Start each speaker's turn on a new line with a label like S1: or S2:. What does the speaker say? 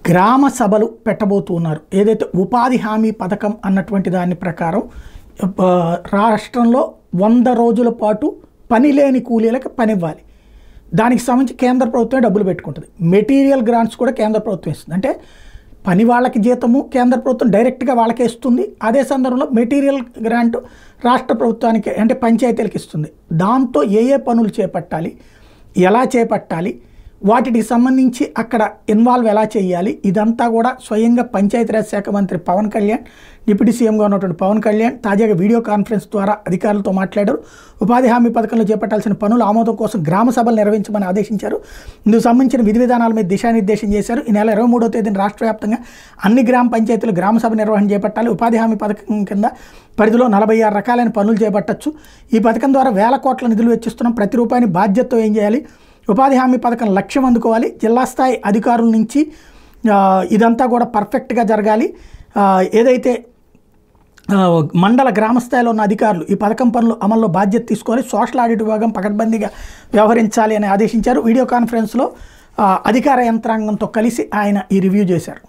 S1: గ్రామ సభలు పెట్టబోతున్నారు. ఏదైతే ఉపాధి హామీ పథకం అన్నటువంటి దాని ప్రకారం రాష్ట్రంలో 100 రోజుల పాటు పని లేని కూలీలకు పని ఇవ్వాలి. దానికి సంబంధించి కేంద్ర ప్రభుత్వమే డబ్బులు పెట్టుకుంటుంది. మెటీరియల్ గ్రాంట్స్ కూడా కేంద్ర ప్రభుత్వం ఇస్తుంది. అంటే పని వాళ్ళకి జీతము కేంద్ర ప్రభుత్వం డైరెక్ట్గా వాళ్ళకే ఇస్తుంది. అదే సందర్భంలో మెటీరియల్ గ్రాంట్ రాష్ట్ర ప్రభుత్వానికి అంటే పంచాయతీలకు ఇస్తుంది. దాంతో ఏ పనులు చేపట్టాలి, ఎలా చేపట్టాలి, వాటికి సంబంధించి అక్కడ ఇన్వాల్వ్ ఎలా చేయాలి, ఇదంతా కూడా స్వయంగా పంచాయతీరాజ్ శాఖ మంత్రి పవన్ కళ్యాణ్, డిప్యూటీ సీఎంగా ఉన్నటువంటి పవన్ కళ్యాణ్ తాజాగా వీడియో కాన్ఫరెన్స్ ద్వారా అధికారులతో మాట్లాడారు. ఉపాధి హామీ పథకంలో చేపట్టాల్సిన పనుల ఆమోదం కోసం గ్రామ సభలు నిర్వహించమని ఆదేశించారు. ఇందుకు సంబంధించిన విధి విధానాల మీద దిశానిర్దేశం చేశారు. ఈ నెల 23వ తేదీన రాష్ట్ర వ్యాప్తంగా అన్ని గ్రామ పంచాయతీలు గ్రామ సభ నిర్వహణ చేపట్టాలి. ఉపాధి హామీ పథకం కింద పరిధిలో 46 రకాలైన పనులు చేపట్టచ్చు. ఈ పథకం ద్వారా వేల కోట్ల నిధులు వెచ్చిస్తున్నాం. ప్రతి రూపాయిని బాధ్యతతో ఏం చేయాలి, ఉపాధి హామీ పథకం లక్ష్యం అందుకోవాలి. జిల్లా స్థాయి అధికారుల నుంచి ఇదంతా కూడా పర్ఫెక్ట్గా జరగాలి. ఏదైతే మండల గ్రామ స్థాయిలో ఉన్న అధికారులు ఈ పథకం పనులు అమల్లో బాధ్యత తీసుకోవాలి. సోషల్ ఆడిట్ విభాగం పకడ్బందీగా వ్యవహరించాలి అని ఆదేశించారు. వీడియో కాన్ఫరెన్స్లో అధికార యంత్రాంగంతో కలిసి ఆయన ఈ రివ్యూ చేశారు.